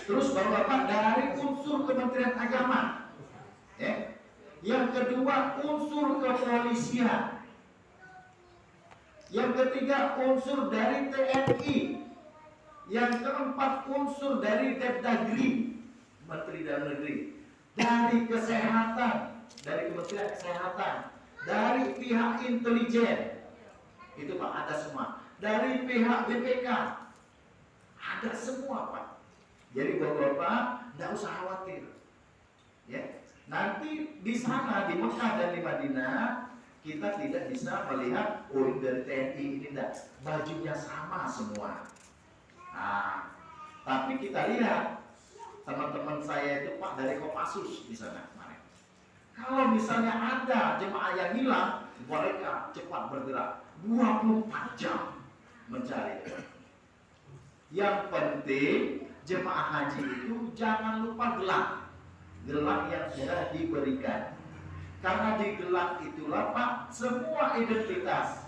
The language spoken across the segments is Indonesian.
Terus Bapak dari unsur Kementerian Agama. Ya. Yang kedua unsur kepolisian. Yang ketiga unsur dari TNI. Yang keempat unsur dari Depdagri, Menteri Dalam Negeri. Dari kesehatan, dari Kementerian Kesehatan, dari pihak intelijen, itu Pak ada semua. Dari pihak BPK ada semua Pak. Jadi Bapak tidak usah khawatir. Ya, nanti di sana di Mekah dan di Madinah kita tidak bisa melihat dari TNI ini tidak bajunya sama semua. Nah, tapi kita lihat teman-teman saya itu Pak dari Kopassus di sana kemarin. Kalau misalnya ada jemaah yang hilang, mereka cepat bergerak 24 jam mencari. Yang penting jemaah haji itu jangan lupa gelang yang sudah diberikan. Karena di gelang itulah Pak semua identitas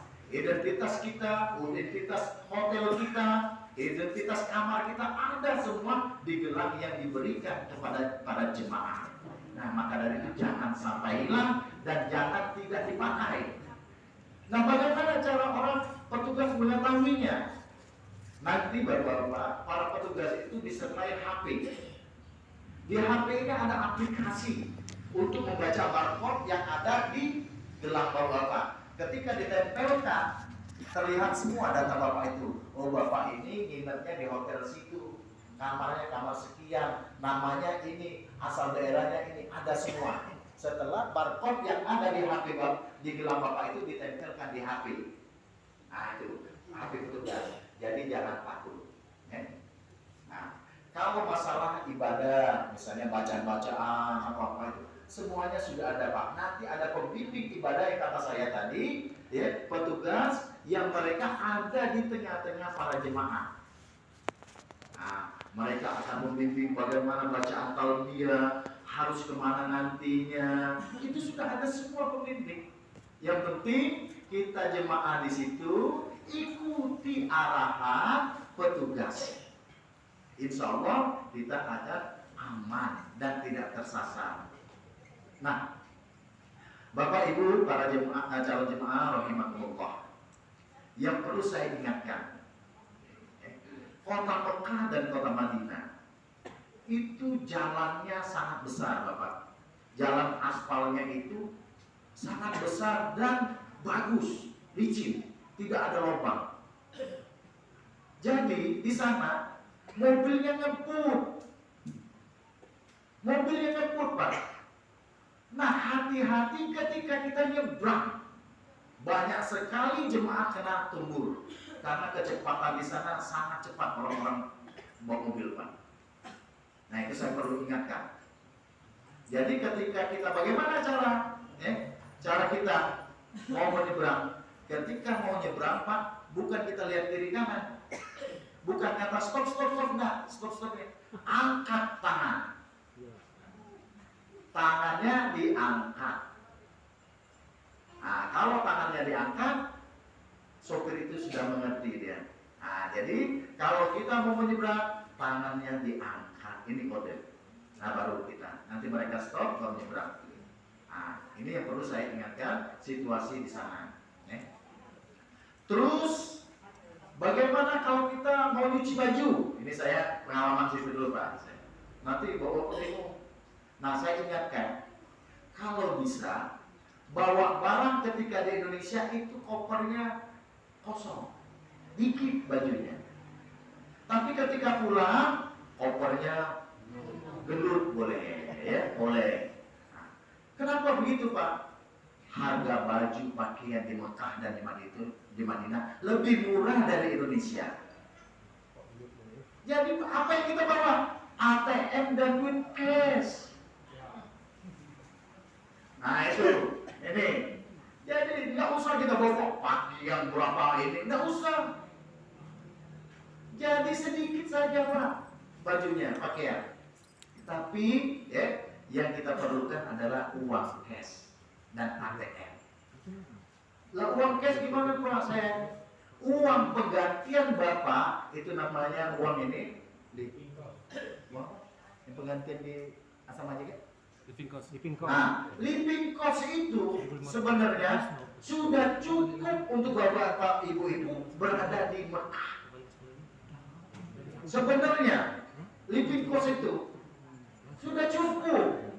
kita, identitas hotel kita, identitas kamar kita ada semua di gelang yang diberikan kepada para jemaah. Nah maka dari itu jangan sampai hilang dan jangan tidak dipakai. Nah bagaimana cara orang petugas mengetahuinya? Nanti Bapak-Bapak, para petugas itu disertai HP. Di HP ini ada aplikasi untuk membaca barcode yang ada di gelang Bapak. Ketika ditempelkan, terlihat semua data Bapak itu. Oh Bapak ini nginepnya di hotel situ, kamarnya kamar sekian, namanya ini, asal daerahnya ini, ada semua. Setelah barcode yang ada di HP di gelang Bapak itu ditempelkan di HP. Nah itu HP petugas. Jadi jangan takut. Nah, kalau masalah ibadah, misalnya bacaan-bacaan apa-apa itu, semuanya sudah ada Pak. Nanti ada pembimbing ibadah yang kata saya tadi, ya, petugas yang mereka ada di tengah-tengah para jemaah. Nah, mereka akan membimbing bagaimana bacaan talbiyah, harus kemana nantinya. Itu sudah ada semua pembimbing. Yang penting kita jemaah di situ ikuti arahan petugas. Insya Allah kita akan aman dan tidak tersasar. Nah, Bapak Ibu para jemaah, calon jemaah rahimakumullah, yang perlu saya ingatkan, kota Mekah dan kota Madinah itu jalannya sangat besar Bapak. Jalan aspalnya itu sangat besar dan bagus, licin, tidak ada lubang. Jadi di sana mobilnya ngebut Pak. Nah hati-hati ketika kita nyebrang. Banyak sekali jemaah kena tumbur karena kecepatan di sana sangat cepat orang-orang bawa mobil Pak. Nah itu saya perlu ingatkan. Jadi ketika kita bagaimana cara kita mau menyeberang? Ketika mau nyebrang Pak, bukan kita lihat kiri kanan, bukan kata stop enggak, stop ya. Angkat tangannya diangkat. Nah kalau tangannya diangkat, sopir itu sudah mengerti dia. Nah jadi kalau kita mau menyeberang, tangannya diangkat, ini kode. Nah baru kita, nanti mereka stop kalau nyebrang. Nah ini yang perlu saya ingatkan situasi di sana. Terus bagaimana kalau kita mau nyuci baju? Ini saya pengalaman situ dulu Pak. Nanti bawa bingung. Nah saya ingatkan, kalau bisa bawa barang ketika di Indonesia itu kopernya kosong, dikit bajunya. Tapi ketika pulang kopernya gendut boleh, ya boleh. Nah, kenapa begitu Pak? Harga baju pakaian di Mekah dan di Madinah lebih murah dari Indonesia. Jadi apa yang kita bawa? ATM dan duit cash. Nah itu, ini. Jadi nggak usah kita bawa pakaian berapa ini, nggak usah. Jadi sedikit saja Pak bajunya, pakaian. Tapi yang kita perlukan adalah uang cash dan ATM. Lah uang cash gimana Pak saya? Uang penggantian Bapak itu namanya uang ini. penggantian di asrama haji kan? Living cost. Nah, living cost itu sebenarnya sudah cukup untuk bapak ibu-ibu berada di Mekah. Sebenarnya living cost itu sudah cukup.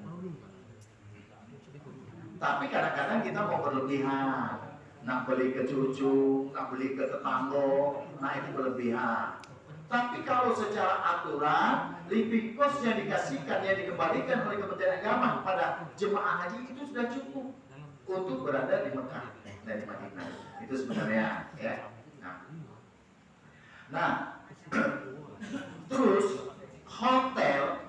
Tapi kadang-kadang kita mau berlebihan, nak beli ke cucu, nak beli ke tetangga, nah itu berlebihan. Tapi kalau secara aturan, living cost yang dikasihkan, yang dikembalikan oleh Kementerian Agama kepada jemaah haji itu sudah cukup untuk berada di Mekah dan di Madinah. Itu sebenarnya, ya. Nah, terus hotel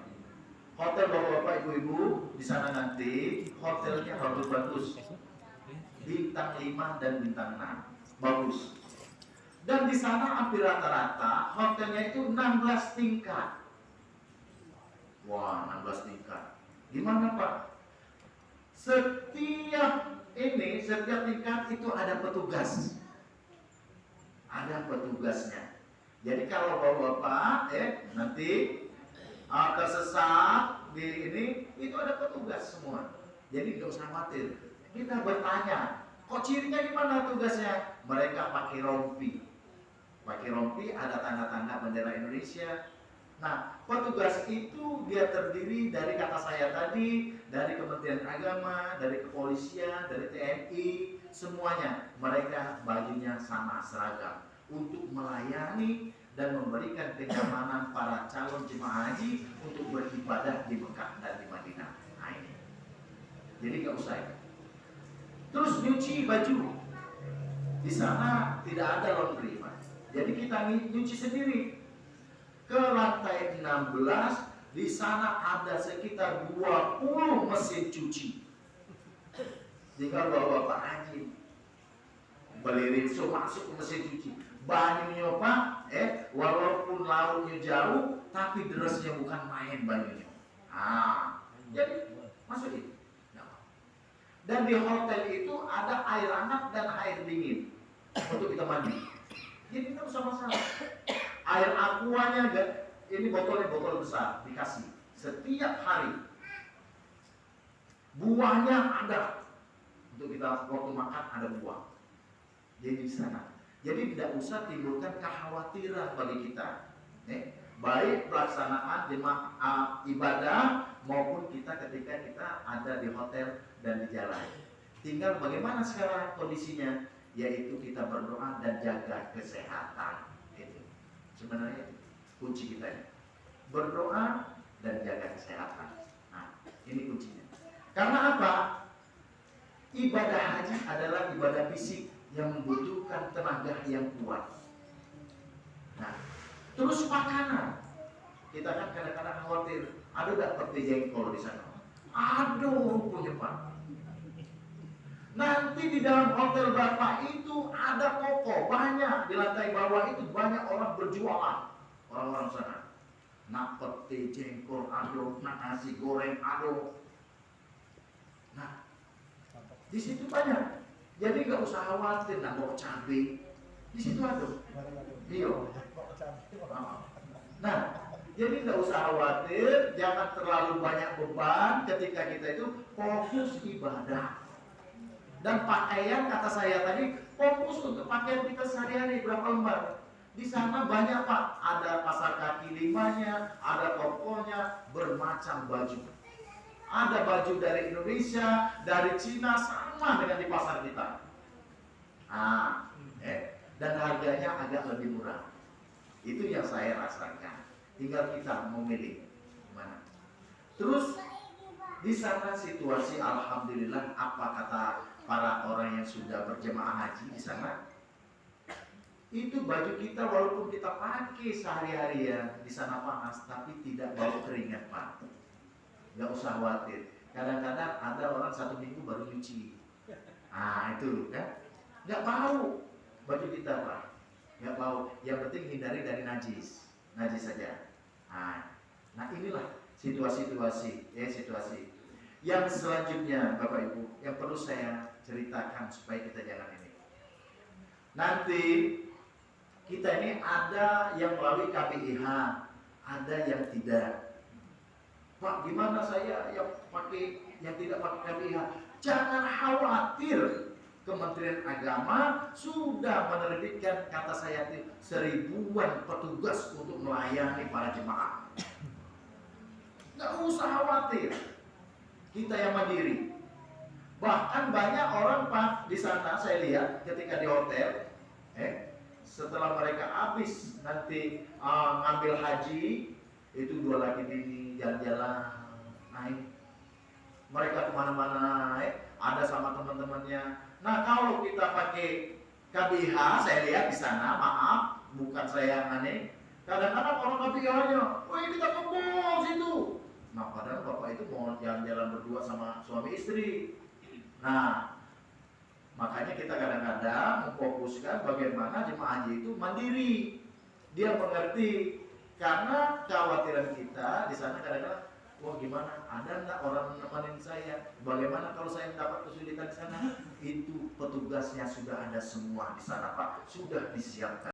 bapak-bapak ibu-ibu di sana nanti hotelnya bagus, bintang 5 dan bintang 6, bagus. Dan di sana hampir rata-rata hotelnya itu 16 tingkat. Wah, 16 tingkat. Gimana Pak? Setiap tingkat itu ada petugas. Ada petugasnya. Jadi kalau bapak nanti tersesat di ini, itu ada petugas semua. Jadi nggak usah khawatir. Kita bertanya, kok cirinya gimana tugasnya? Mereka pakai rompi. Pakai rompi, ada tanda-tanda bendera Indonesia. Nah, petugas itu dia terdiri dari kata saya tadi, dari Kementerian Agama, dari kepolisian, dari TNI, semuanya. Mereka bajunya sama, seragam, untuk melayani dan memberikan kenyamanan para calon jemaah haji untuk beribadah di Mekah dan di Madinah. Nah ini. Jadi nggak usah ya. Terus nyuci baju. Di sana tidak ada laundry, Pak. Jadi kita nyuci sendiri. Ke lantai 16, di sana ada sekitar 20 mesin cuci. Tinggal bawa Pak Haji, beli rinso masuk ke mesin cuci. Banyunya Pak, walaupun lautnya jauh, tapi derasnya bukan main banyunya. Jadi masukin. Dan di hotel itu ada air hangat dan air dingin untuk kita mandi. Jadi kita bersama-sama. Air aquanya ini botol besar dikasih setiap hari. Buahnya ada untuk kita waktu makan, ada buah. Jadi di sana. Jadi tidak usah timbulkan kekhawatiran bagi kita. Baik pelaksanaan jemaah ibadah maupun kita ketika kita ada di hotel dan di jalan. Tinggal bagaimana sekarang kondisinya, yaitu kita berdoa dan jaga kesehatan. Itu sebenarnya kunci kita ya. Berdoa dan jaga kesehatan. Nah, ini kuncinya. Karena apa? Ibadah haji adalah ibadah fisik yang membutuhkan tenaga yang kuat. Nah, terus makanan. Kita kan kadang-kadang khawatir, ada nggak pete jengkol di sana? Aduh, punya Pak. Nanti di dalam hotel Bapak itu ada toko banyak, di lantai bawah itu banyak orang berjualan, orang-orang sana. Nak pete jengkol ada, nak nasi goreng ada. Nah, di situ banyak. Jadi nggak usah khawatir nak bawa cabai. Di situ ada. Iya. Nah, jadi nggak usah khawatir, jangan terlalu banyak beban ketika kita itu fokus ibadah. Dan pakaian, kata saya tadi, fokus untuk pakaian kita sehari-hari berapa lembar. Di sana banyak Pak, ada pasar kaki limanya, ada tokonya, bermacam baju. Ada baju dari Indonesia, dari Cina, sama dengan di pasar kita. Dan harganya agak lebih murah. Itu yang saya rasakan. Tinggal kita memilih mana. Terus di sana situasi alhamdulillah, apa kata para orang yang sudah berjemaah haji di sana, itu baju kita walaupun kita pakai sehari-hari ya di sana panas, tapi tidak bau keringat Pak. Nggak usah khawatir. Kadang-kadang ada orang 1 minggu baru nyuci. Itu kan, nggak bau baju kita Pak, nggak bau. Yang penting hindari dari najis saja. Nah inilah situasi. Yang selanjutnya Bapak Ibu, yang perlu saya ceritakan supaya kita jangan ini. Nanti kita ini ada yang melalui KPIH, ada yang tidak. Pak, gimana saya yang pakai yang tidak pakai KBH? Jangan khawatir. Kementerian Agama sudah menerbitkan, kata saya, 1000-an petugas untuk melayani para jemaah. Nggak usah khawatir. Kita yang mandiri. Bahkan banyak orang, Pak, di sana saya lihat ketika di hotel, setelah mereka habis nanti ngambil haji, itu 2 laki bini jalan-jalan naik. Mereka kemana-mana ada sama teman-temannya. Nah, kalau kita pakai KBH, saya lihat di sana, maaf, bukan saya yang aneh. Kadang-kadang orang KBH-nya, woi kita ke mall situ. Nah, padahal bapak itu mau jalan-jalan berdua sama suami istri. Nah, makanya kita kadang-kadang memfokuskan bagaimana jemaah haji itu mandiri. Dia mengerti, karena kekhawatiran kita di sana kadang-kadang, wah gimana, ada nggak orang menemani saya? Bagaimana kalau saya mendapat kesulitan di sana? Itu petugasnya sudah ada semua di sana, Pak, sudah disiapkan.